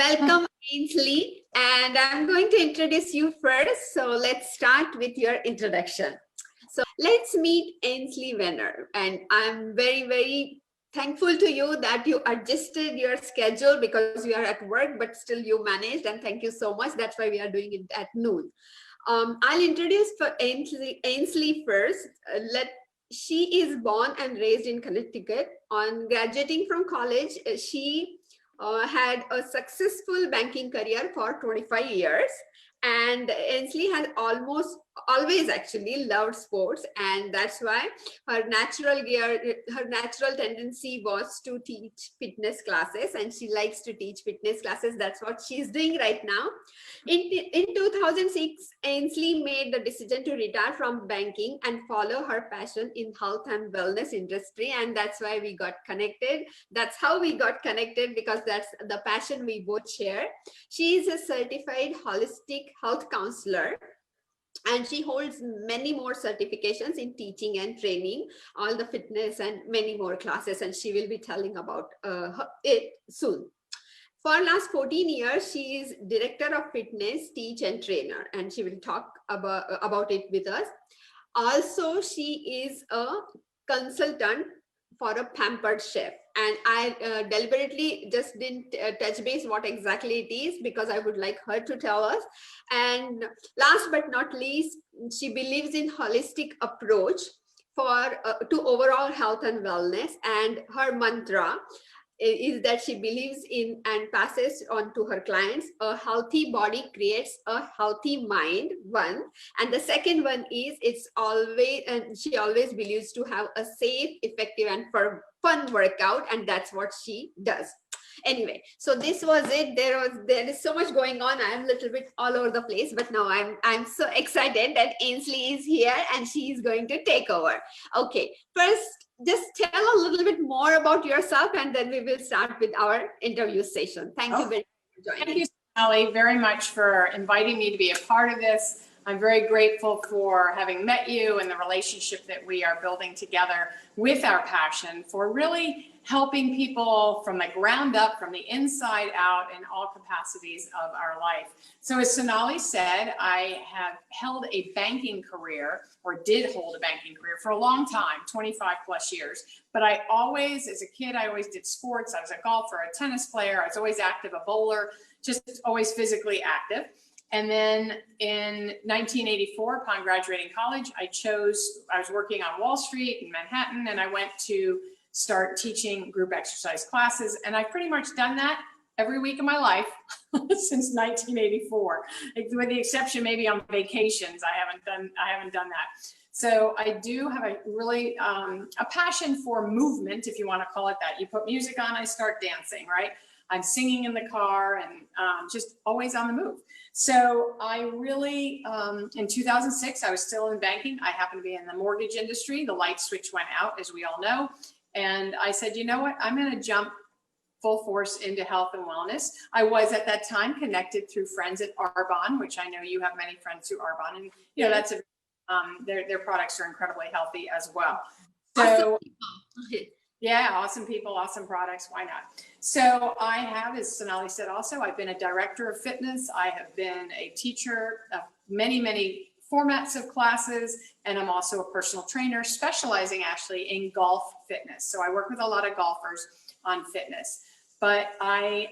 Welcome, Ainsley, and I'm going to introduce you first. So let's start with your introduction. So let's meet Ainsley Venner, and I'm very thankful to you that you adjusted your schedule because you are at work, but still you managed, and thank you so much. That's why we are doing it at noon. I'll introduce for Ainsley first. She is born and raised in Connecticut. On graduating from college, she had a successful banking career for 25 years. And Ainsley has always actually loved sports, and that's why her natural tendency was to teach fitness classes, and she likes to teach fitness classes. That's what she's doing right now. In 2006, Ainsley made the decision to retire from banking and follow her passion in health and wellness industry, and that's why we got connected. That's how we got connected, because that's the passion we both share. She is a certified holistic health counselor, and she holds many more certifications in teaching and training, all the fitness and many more classes, and she will be telling about it soon. For last 14 years, she is director of fitness, teach and trainer, and she will talk about it with us. Also, she is a consultant for a pampered chef, and I deliberately just didn't touch base what exactly it is, because I would like her to tell us. And last but not least, she believes in holistic approach to overall health and wellness, and her mantra is that she believes in and passes on to her clients: a healthy body creates a healthy mind, one. And the second one is she always believes to have a safe, effective and fun workout, and that's what she does. Anyway, so this was it. There is so much going on. I'm a little bit all over the place, but now I'm so excited that Ainsley is here and she is going to take over. Okay, first just tell a little bit more about yourself, and then we will start with our interview session. Thank you very much for joining. Thank you, Sonali, very much for inviting me to be a part of this. I'm very grateful for having met you and the relationship that we are building together with our passion for really helping people from the ground up, from the inside out, in all capacities of our life. So as Sonali said, I have held a banking career, or did hold a banking career, for a long time, 25 plus years. But I always, as a kid, I always did sports. I was a golfer, a tennis player. I was always active, a bowler, just always physically active. And then in 1984, upon graduating college, I was working on Wall Street in Manhattan, and I went to start teaching group exercise classes. And I've pretty much done that every week of my life since 1984, with the exception maybe on vacations. I haven't done that. So I do have a really a passion for movement, if you want to call it that. You put music on, I start dancing, right? I'm singing in the car, and just always on the move. So I really, in 2006, I was still in banking. I happened to be in the mortgage industry. The light switch went out, as we all know. And I said, you know what, I'm going to jump full force into health and wellness. I was at that time connected through friends at Arbonne, which I know you have many friends through Arbonne, and you know that's their products are incredibly healthy as well. So yeah, awesome people, awesome products. Why not? So I have, as Sonali said, also I've been a director of fitness. I have been a teacher of many formats of classes, and I'm also a personal trainer specializing actually in golf fitness. So I work with a lot of golfers on fitness, but I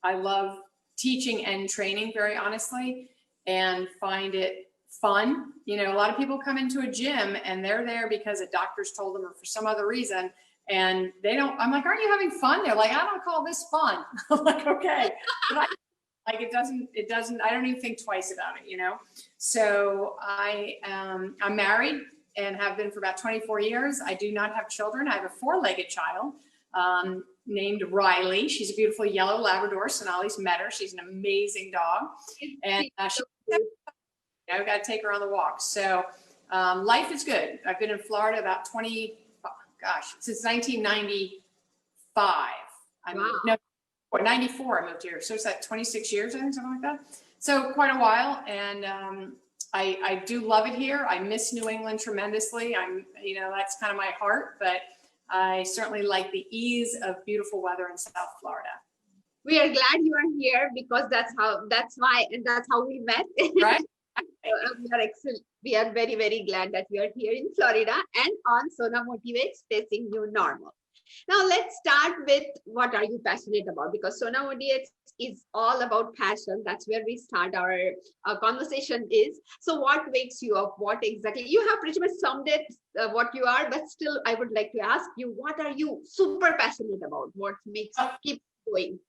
love teaching and training, very honestly, and find it fun. You know, a lot of people come into a gym and they're there because a doctor's told them or for some other reason, and they don't, I'm like, aren't you having fun? They're like, I don't call this fun. I'm like, okay. But it doesn't, I don't even think twice about it, you know? So I'm married and have been for about 24 years. I do not have children. I have a four-legged child named Riley. She's a beautiful yellow Labrador. Sonali's met her. She's an amazing dog. And I've got to take her on the walk. So life is good. I've been in Florida about since 1995. Wow. 94 I moved here. So it's that 26 years, I think, something like that. So quite a while. And I do love it here. I miss New England tremendously. That's kind of my heart, but I certainly like the ease of beautiful weather in South Florida. We are glad you are here because that's why, and that's how we met. Right? We are very, very glad that you are here in Florida and on Sona Motivates Facing New Normal. Now let's start with what are you passionate about, because Sona Motivates is all about passion. That's where we start our conversation is. So what wakes you up? What exactly? You have pretty much summed it what you are, but still I would like to ask you, what are you super passionate about? What makes keep going?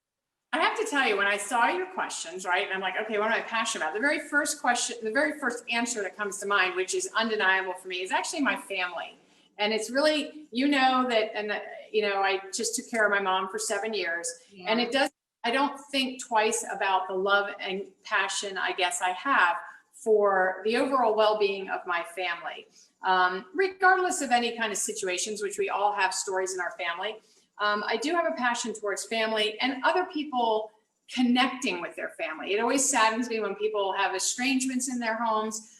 I have to tell you, when I saw your questions, right, and I'm like, okay, what am I passionate about? The very first question, the very first answer that comes to mind, which is undeniable for me, is actually my family. And it's really, you know, that, and I just took care of my mom for 7 years. Yeah. And I don't think twice about the love and passion, I guess, I have for the overall well-being of my family. Regardless of any kind of situations, which we all have stories in our family. I do have a passion towards family and other people connecting with their family. It always saddens me when people have estrangements in their homes,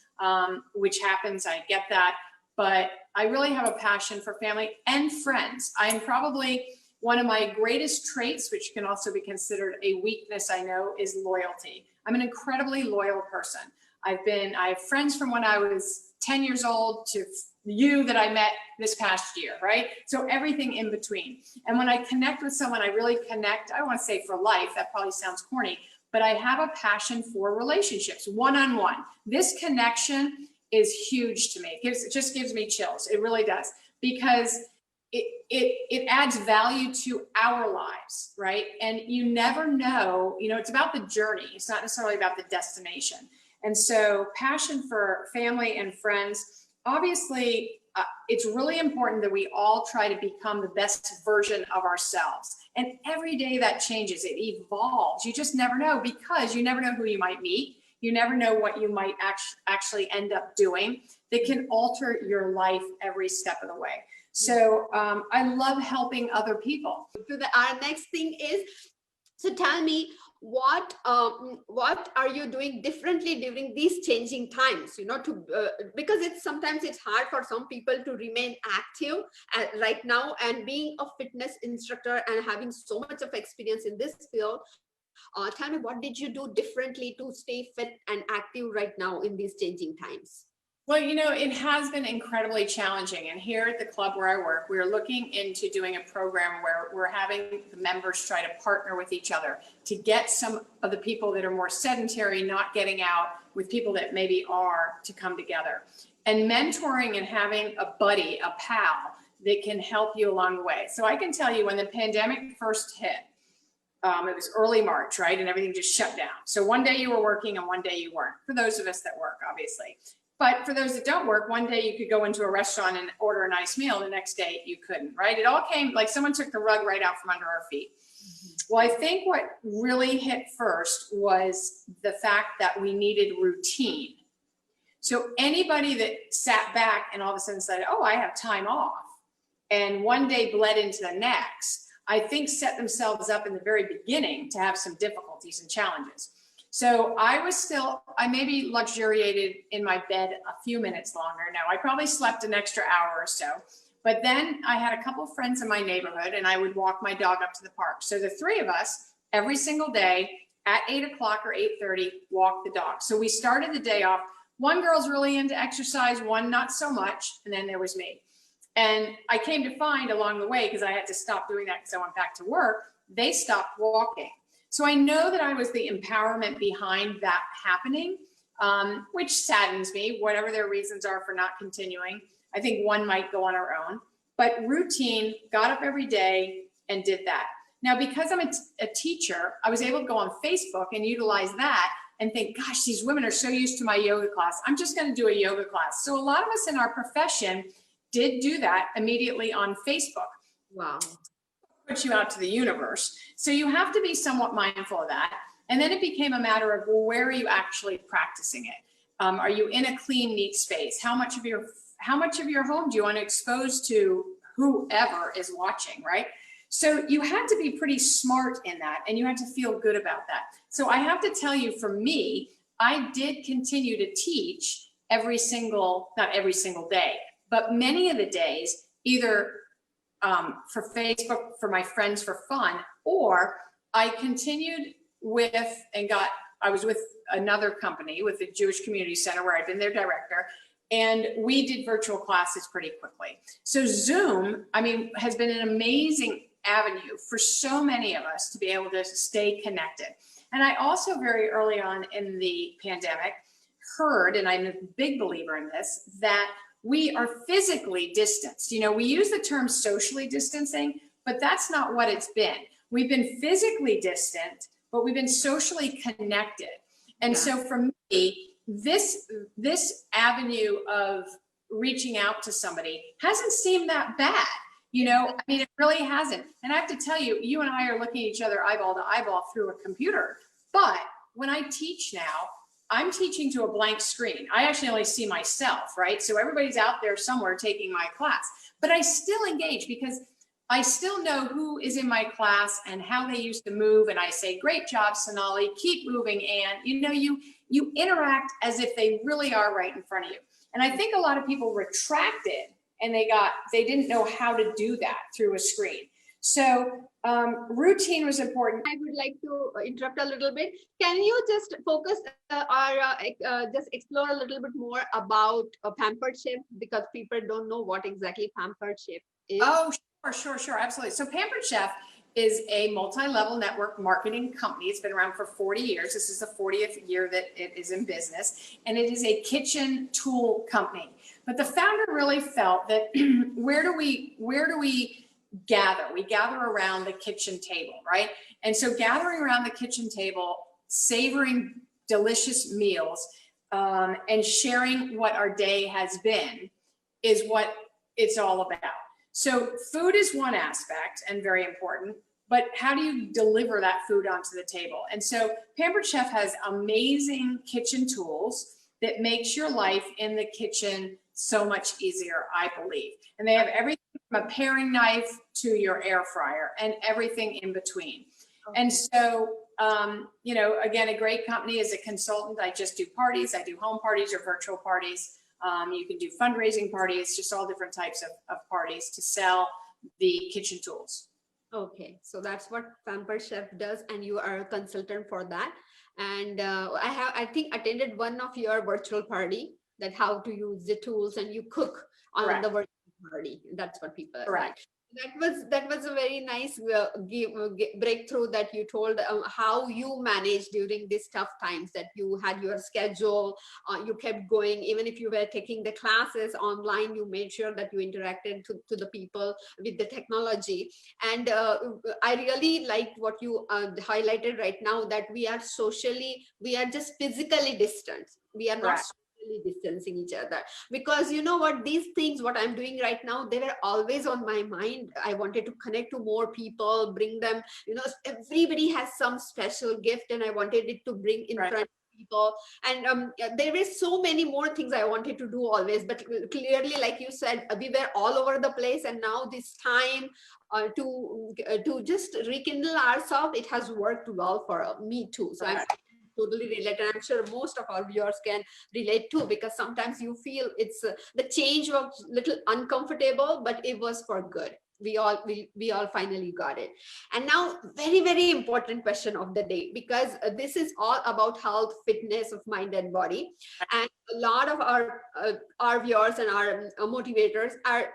which happens, I get that. But I really have a passion for family and friends. I'm probably one of my greatest traits, which can also be considered a weakness, I know, is loyalty. I'm an incredibly loyal person. I have friends from when I was 10 years old to you that I met this past year, right? So everything in between. And when I connect with someone, I really connect, I don't want to say for life, that probably sounds corny, but I have a passion for relationships, one-on-one. This connection is huge to me. It just gives me chills. It really does, because it adds value to our lives, right? And you never know, it's about the journey. It's not necessarily about the destination. And so passion for family and friends, obviously, it's really important that we all try to become the best version of ourselves. And every day that changes, it evolves. You just never know, because you never know who you might meet. You never know what you might actually end up doing that can alter your life every step of the way. So I love helping other people. Our next thing is, so tell me, what are you doing differently during these changing times, because sometimes it's hard for some people to remain active right now, and being a fitness instructor and having so much of experience in this field, tell me, what did you do differently to stay fit and active right now in these changing times? Well, it has been incredibly challenging. And here at the club where I work, we're looking into doing a program where we're having the members try to partner with each other to get some of the people that are more sedentary, not getting out, with people that maybe are, to come together. And mentoring and having a buddy, a pal, that can help you along the way. So I can tell you, when the pandemic first hit, it was early March, right? And everything just shut down. So one day you were working and one day you weren't, for those of us that work, obviously. But for those that don't work, one day you could go into a restaurant and order a nice meal. The next day you couldn't, right? It all came like someone took the rug right out from under our feet. Well, I think what really hit first was the fact that we needed routine. So anybody that sat back and all of a sudden said, oh, I have time off, and one day bled into the next, I think set themselves up in the very beginning to have some difficulties and challenges. So I maybe luxuriated in my bed a few minutes longer. No, I probably slept an extra hour or so. But then I had a couple friends in my neighborhood, and I would walk my dog up to the park. So the three of us, every single day at 8 o'clock or 8:30, walk the dog. So we started the day off. One girl's really into exercise, one not so much, and then there was me. And I came to find along the way, because I had to stop doing that because I went back to work, they stopped walking. So I know that I was the empowerment behind that happening, which saddens me, whatever their reasons are for not continuing. I think one might go on her own, but routine, got up every day and did that. Now, because I'm a teacher, I was able to go on Facebook and utilize that and think, gosh, these women are so used to my yoga class. I'm just going to do a yoga class. So a lot of us in our profession did do that immediately on Facebook. Wow. Put you out to the universe. So you have to be somewhat mindful of that. And then it became a matter of, well, where are you actually practicing it? Are you in a clean, neat space? How much of your home do you want to expose to whoever is watching, right? So you had to be pretty smart in that, and you had to feel good about that. So I have to tell you, for me, I did continue to teach not every single day, but many of the days, either for Facebook, for my friends, for fun, or I continued with I was with another company, with the Jewish Community Center, where I'd been their director, and we did virtual classes pretty quickly. So Zoom, I mean, has been an amazing avenue for so many of us to be able to stay connected. And I also very early on in the pandemic heard, and I'm a big believer in this, that we are physically distanced. You know, we use the term socially distancing, but that's not what it's been. We've been physically distant, but we've been socially connected. And so for me, this avenue of reaching out to somebody hasn't seemed that bad. You know, I mean, it really hasn't. And I have to tell you, you and I are looking at each other eyeball to eyeball through a computer. But when I teach now, I'm teaching to a blank screen. I actually only see myself, right? So everybody's out there somewhere taking my class, but I still engage because I still know who is in my class and how they used to move. And I say, great job, Sonali, keep moving. And you know, you interact as if they really are right in front of you. And I think a lot of people retracted and they didn't know how to do that through a screen. So routine was important. I would like to interrupt a little bit. Can you just focus or just explore a little bit more about Pampered Chef, because people don't know what exactly Pampered Chef is? Oh, sure, absolutely. So Pampered Chef is a multi-level network marketing company. It's been around for 40 years. This is the 40th year that it is in business, and it is a kitchen tool company. But the founder really felt that where do we gather? We gather around the kitchen table, right? And so gathering around the kitchen table, savoring delicious meals, and sharing what our day has been is what it's all about. So food is one aspect and very important, but how do you deliver that food onto the table? And so Pampered Chef has amazing kitchen tools that makes your life in the kitchen so much easier, I believe. And they have everything from a paring knife to your air fryer and everything in between. Okay. And so, you know, again, a great company. As a consultant, I just do parties. I do home parties or virtual parties. You can do fundraising parties, just all different types of parties to sell the kitchen tools. Okay, so that's what Pampered Chef does, and you are a consultant for that. And I think, attended one of your virtual party, that how to use the tools, and you cook on Correct. the virtual party. That's what people Correct. like. That was a very nice breakthrough that you told how you managed during these tough times, that you had your schedule, you kept going, even if you were taking the classes online, you made sure that you interacted to the people with the technology. And I really liked what you highlighted right now, that we are just physically distant. We are not distancing each other, because you know what, these things what I'm doing right now, they were always on my mind. I wanted to connect to more people, bring them, you know, everybody has some special gift, and I wanted it to bring in front of people. And there were so many more things I wanted to do always, but clearly, like you said, we were all over the place, and now this time to just rekindle ourselves, it has worked well for me too. So I'm totally relate, and I'm sure most of our viewers can relate too, because sometimes you feel it's the change was a little uncomfortable, but it was for good. We all finally got it. And now, very important question of the day, because this is all about health, fitness of mind and body, and a lot of our viewers and our motivators are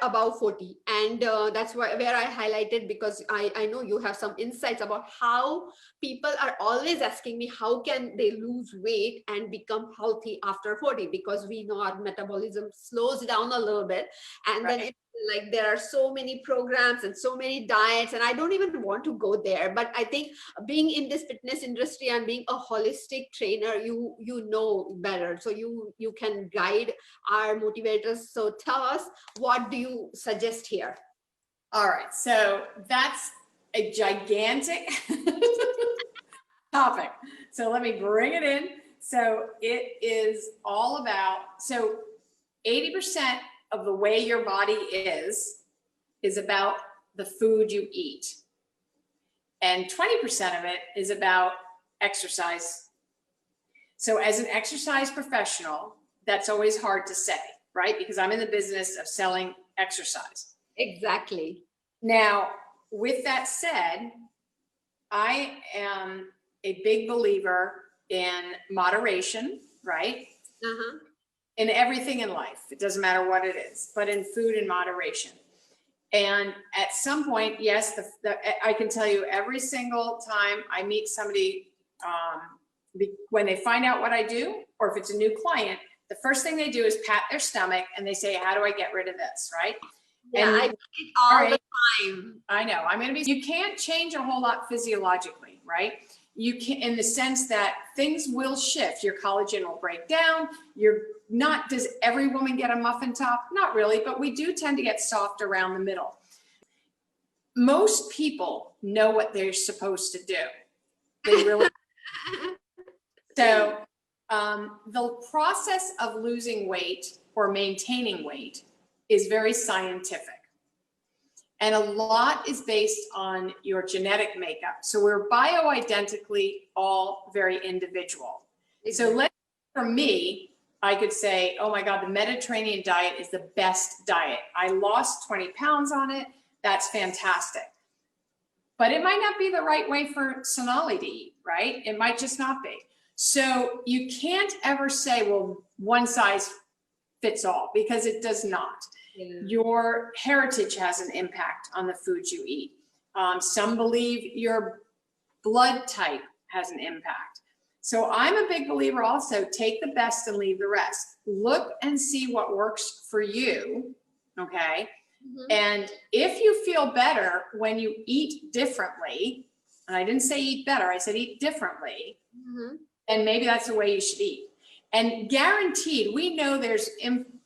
above 40, and that's where I highlighted, because I know you have some insights about how people are always asking me how can they lose weight and become healthy after 40, because we know our metabolism slows down a little bit, and then it's like there are so many programs and so many diets, and I don't even want to go there. But I think being in this fitness industry and being a holistic trainer, you know better, so you can guide our motivators. So tell us, what do you suggest here? All right, so that's a gigantic topic. So let me bring it in. So it is all about, so 80% of the way your body is about the food you eat. And 20% of it is about exercise. So as an exercise professional, that's always hard to say, right? Because I'm in the business of selling exercise. Exactly. Now, with that said, I am a big believer in moderation, right? Uh-huh. In everything in life. It doesn't matter what it is, but in food and moderation. And at some point, yes, I can tell you every single time I meet somebody, when they find out what I do, or if it's a new client, the first thing they do is pat their stomach and they say, how do I get rid of this, right? Yeah, And I do it all the time. I know, you can't change a whole lot physiologically, right? You can, in the sense that things will shift. Your collagen will break down. Does every woman get a muffin top? Not really, but we do tend to get soft around the middle. Most people know what they're supposed to do. They really. So the process of losing weight or maintaining weight is very scientific. And a lot is based on your genetic makeup. So we're bioidentically all very individual. So for me, I could say, oh my God, the Mediterranean diet is the best diet. I lost 20 pounds on it. That's fantastic. But it might not be the right way for Sonali to eat, right? It might just not be. So you can't ever say, well, one size fits all, because it does not. Yeah. Your heritage has an impact on the foods you eat. Some believe your blood type has an impact. So I'm a big believer also, take the best and leave the rest. Look and see what works for you, okay? Mm-hmm. And if you feel better when you eat differently, and I didn't say eat better, I said eat differently, mm-hmm. and maybe that's the way you should eat. And guaranteed, we know there's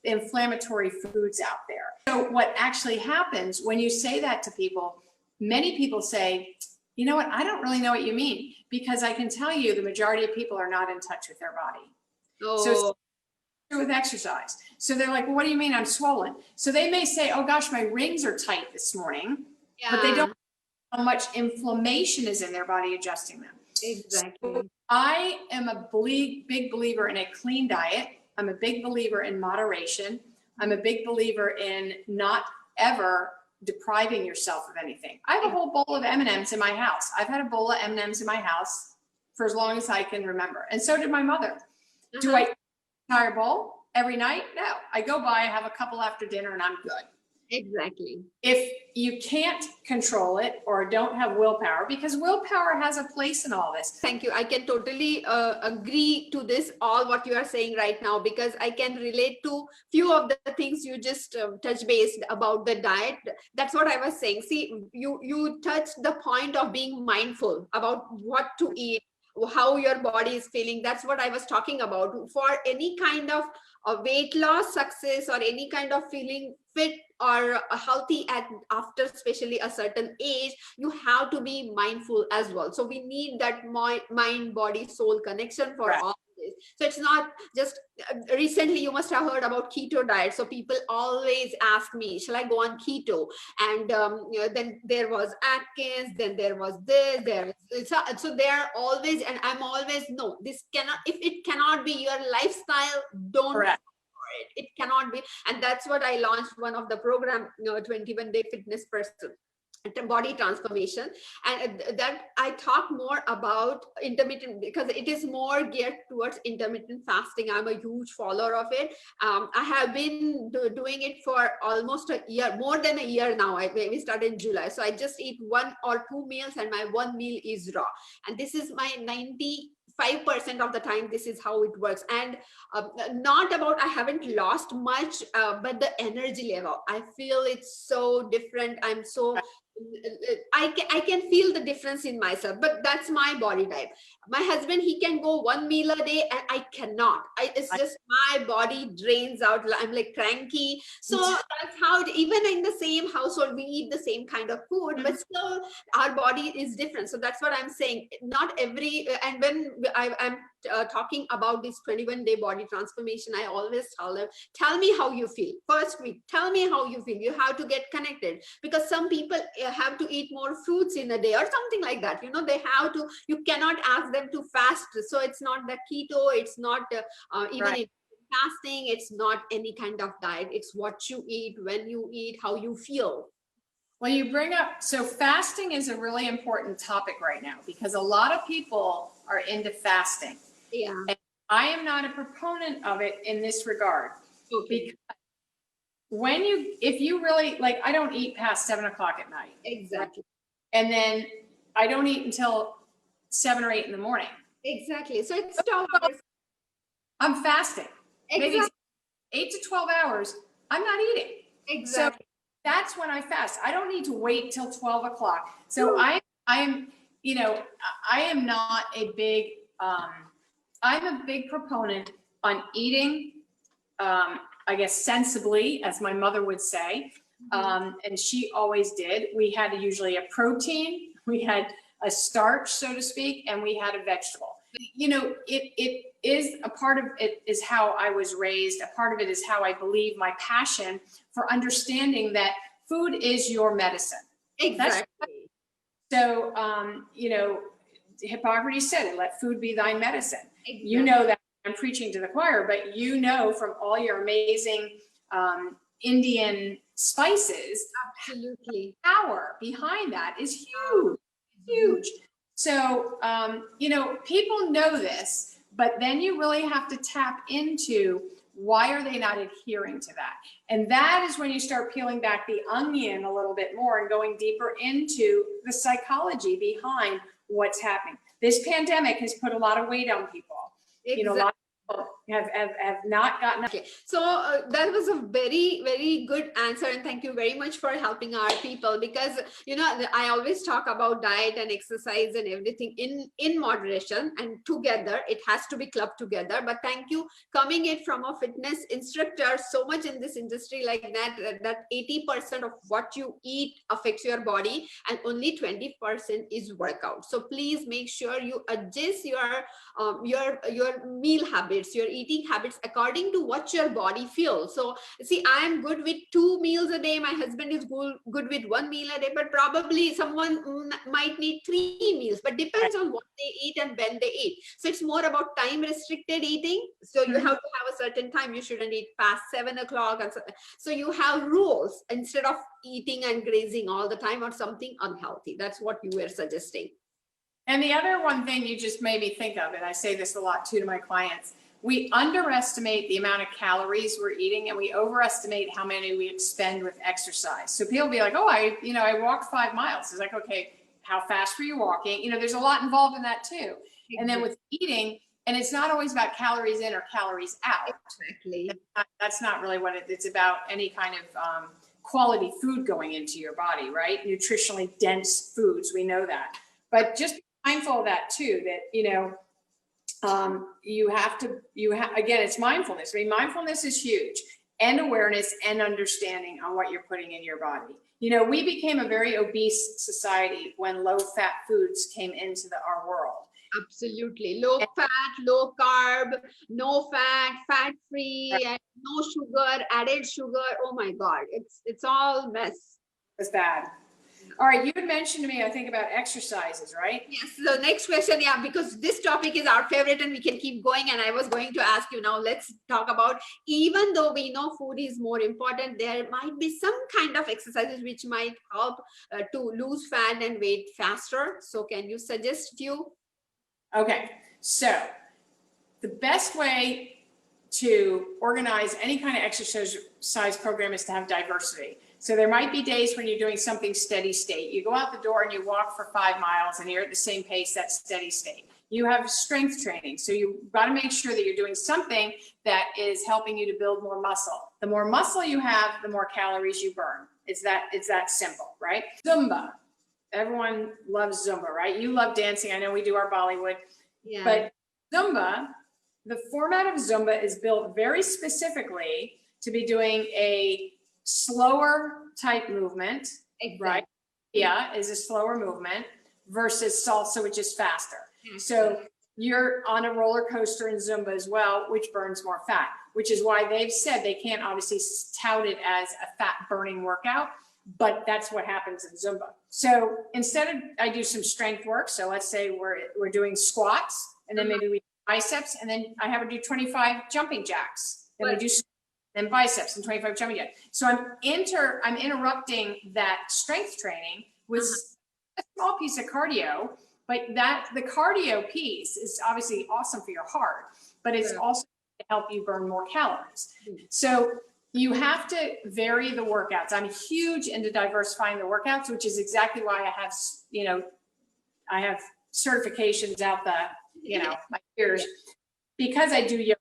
inflammatory foods out there. So what actually happens when you say that to people, many people say, you know what, I don't really know what you mean, because I can tell you the majority of people are not in touch with their body. Oh. So it's with exercise. So they're like, well, what do you mean I'm swollen? So they may say, oh gosh, my rings are tight this morning, yeah. But they don't know how much inflammation is in their body adjusting them. Exactly. So I am a big believer in a clean diet. I'm a big believer in moderation. I'm a big believer in not ever depriving yourself of anything. I have a whole bowl of M&Ms in my house. I've had a bowl of M&Ms in my house for as long as I can remember. And so did my mother. Uh-huh. Do I eat an entire bowl every night? No. I go by, I have a couple after dinner, and I'm good. Exactly. If you can't control it or don't have willpower, because willpower has a place in all this. Thank you. I can totally agree to this, all what you are saying right now, because I can relate to few of the things you just touch based about the diet. That's what I was saying. See, you touched the point of being mindful about what to eat, how your body is feeling. That's what I was talking about. For any kind of weight loss success or any kind of feeling fit or healthy after especially a certain age, you have to be mindful as well. So we need that mind body soul connection for all this. So it's not just recently you must have heard about keto diet. So people always ask me, shall I go on keto? And then there was Atkins, then there was this, so they are always, and I'm always, no, this cannot, if it cannot be your lifestyle, don't. Correct. It cannot be. And that's what I launched one of the program, 21-day fitness person, body transformation. And that I talk more about intermittent, because it is more geared towards intermittent fasting. I'm a huge follower of it. I have been doing it for almost a year, more than a year now. We started in July. So I just eat 1 or 2 meals, and my one meal is raw. And this is my 95% of the time, this is how it works. And not about, I haven't lost much, but the energy level, I feel it's so different. I'm so, I can feel the difference in myself, but that's my body type. My husband, he can go 1 meal a day, and I cannot. It's just my body drains out. I'm like cranky. So that's how, even in the same household, we eat the same kind of food, but still our body is different. So that's what I'm saying. Not every, and when I'm talking about this 21-day body transformation, I always tell them, tell me how you feel. First week, tell me how you feel. You have to get connected, because some people have to eat more fruits in a day or something like that. You know, they have to, you cannot ask them to fast. So it's not the keto, it's not even fasting, it's not any kind of diet. It's what you eat, when you eat, how you feel. Well, you bring up, so fasting is a really important topic right now because a lot of people are into fasting. Yeah. And I am not a proponent of it in this regard. Okay. Because if you really, like, I don't eat past 7 o'clock at night. Exactly. Right? And then I don't eat until 7 or 8 in the morning. Exactly. So it's 12 hours. I'm fasting. Exactly. Maybe 8 to 12 hours, I'm not eating. Exactly. So that's when I fast. I don't need to wait till 12 o'clock. So I am, I am not a big, I'm a big proponent on eating, I guess, sensibly, as my mother would say. And she always did. We had usually a protein, we had a starch, so to speak, and we had a vegetable. It is a part of it is how I was raised. A part of it is how I believe, my passion for understanding that food is your medicine. Exactly. So, Hippocrates said it, let food be thy medicine. Exactly. You know that I'm preaching to the choir, but you know from all your amazing Indian spices, absolutely, power behind that is huge, huge. So, people know this, but then you really have to tap into why are they not adhering to that? And that is when you start peeling back the onion a little bit more and going deeper into the psychology behind what's happening. This pandemic has put a lot of weight on people. Exactly. A lot of people have not gotten. Okay. So that was a very, very good answer. And thank you very much for helping our people, because, I always talk about diet and exercise and everything in moderation, and together it has to be clubbed together. But thank you coming in from a fitness instructor, so much in this industry, like that 80% of what you eat affects your body and only 20% is workout. So please make sure you adjust your meal habits, your eating habits according to what your body feels. So see, I am good with 2 meals a day, my husband is good with 1 meal a day, but probably someone might need 3 meals, but depends on what they eat and when they eat. So it's more about time restricted eating. So you have to have a certain time, you shouldn't eat past 7 o'clock, and so you have rules instead of eating and grazing all the time or something unhealthy. That's what you were suggesting. And the other one thing you just made me think of, and I say this a lot too to my clients, we underestimate the amount of calories we're eating and we overestimate how many we expend with exercise. So people be like, oh, I walked 5 miles. It's like, okay, how fast were you walking? There's a lot involved in that too. And then with eating, and it's not always about calories in or calories out. Exactly. That's not really what it's about. Any kind of quality food going into your body, right? Nutritionally dense foods, we know that. But just be mindful of that too, that, again, it's mindfulness. I mean, mindfulness is huge, and awareness and understanding on what you're putting in your body. We became a very obese society when low fat foods came into our world. Absolutely. Low fat, low carb, no fat, fat free, and no sugar, added sugar. Oh my God, it's all mess. It's bad. All right, you had mentioned to me, I think, about exercises, right? Yes. So next question, yeah, because this topic is our favorite and we can keep going. And I was going to ask you now, let's talk about, even though we know food is more important, there might be some kind of exercises which might help to lose fat and weight faster. So can you suggest few? Okay, so the best way to organize any kind of exercise program is to have diversity. So there might be days when you're doing something steady state. You go out the door and you walk for 5 miles and you're at the same pace, that's steady state. You have strength training. So you've got to make sure that you're doing something that is helping you to build more muscle. The more muscle you have, the more calories you burn. It's that simple, right? Zumba. Everyone loves Zumba, right? You love dancing. I know we do our Bollywood. Yeah. But Zumba, the format of Zumba is built very specifically to be doing a slower type movement, Exactly. right? Yeah, is a slower movement versus salsa, which is faster. So you're on a roller coaster in Zumba as well, which burns more fat, which is why they've said they can't obviously tout it as a fat burning workout, but that's what happens in Zumba. So instead of, I do some strength work. So let's say we're doing squats, and then maybe we do biceps, and then I have her do 25 jumping jacks. Then we do then biceps and 25 jumping jacks. So I'm interrupting that strength training with a small piece of cardio, but the cardio piece is obviously awesome for your heart, but it's also to help you burn more calories. So you have to vary the workouts. I'm huge into diversifying the workouts, which is exactly why I have certifications out my ears, because I do yoga,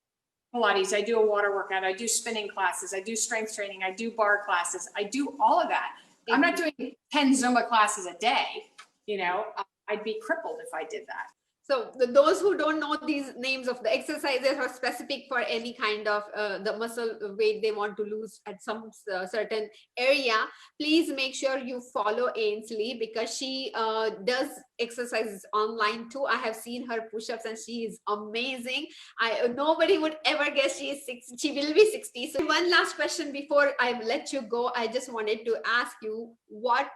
Pilates, I do a water workout, I do spinning classes, I do strength training, I do bar classes, I do all of that. I'm not doing 10 Zumba classes a day. I'd be crippled if I did that. So those who don't know these names of the exercises are specific for any kind of the muscle weight they want to lose at some certain area, please make sure you follow Ainsley, because she does exercises online too. I have seen her push-ups and she is amazing. Nobody would ever guess she will be 60. So one last question before I let you go, I just wanted to ask you, what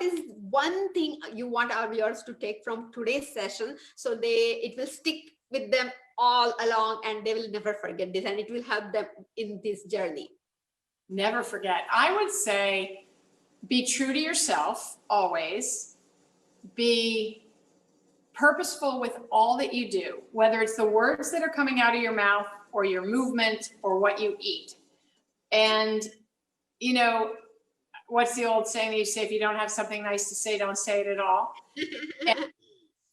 is one thing you want our viewers to take from today's session, so it will stick with them all along and they will never forget this, and it will help them in this journey? Never forget. I would say be true to yourself always. Be purposeful with all that you do, whether it's the words that are coming out of your mouth or your movement or what you eat. And what's the old saying that you say, if you don't have something nice to say, don't say it at all. And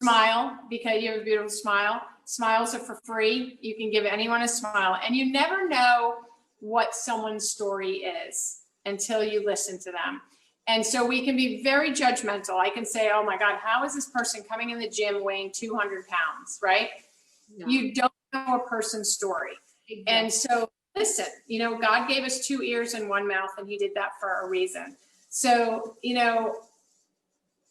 smile, because you have a beautiful smile. Smiles are for free. You can give anyone a smile, and you never know what someone's story is until you listen to them. And so we can be very judgmental. I can say, oh my God, how is this person coming in the gym weighing 200 pounds, right? Yeah. You don't know a person's story. Exactly. And so listen, God gave us 2 ears and 1 mouth, and he did that for a reason. So,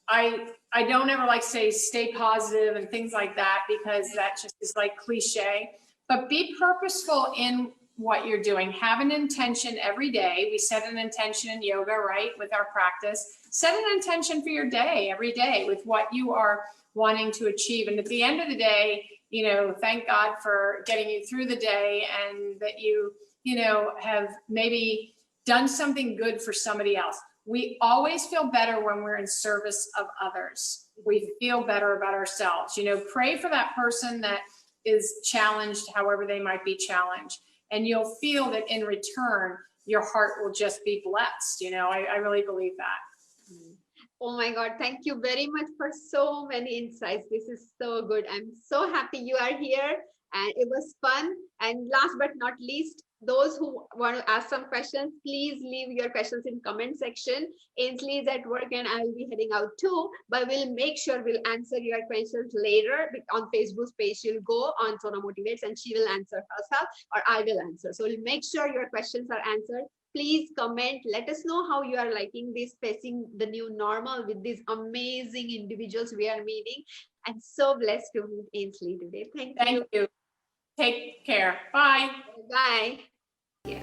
I don't ever like to say stay positive and things like that, because that just is like cliche, but be purposeful in what you're doing. Have an intention every day. We set an intention in yoga, right? With our practice, set an intention for your day every day with what you are wanting to achieve. And at the end of the day, thank God for getting you through the day, and that you have maybe done something good for somebody else. We always feel better when we're in service of others. We feel better about ourselves. Pray for that person that is challenged, however they might be challenged. And you'll feel that in return, your heart will just be blessed. I really believe that. Oh my God, thank you very much for so many insights. This is so good. I'm so happy you are here, and it was fun. And last but not least, those who want to ask some questions, please leave your questions in comment section. Ainsley is at work and I will be heading out too, but we'll make sure we'll answer your questions later on Facebook's page. She'll go on Sona Motivates and she will answer herself, or I will answer. So we'll make sure your questions are answered. Please comment, let us know how you are liking this, facing the new normal with these amazing individuals we are meeting. I'm so blessed to meet Ainsley today. Thank you. Take care. Bye. Bye. Yeah.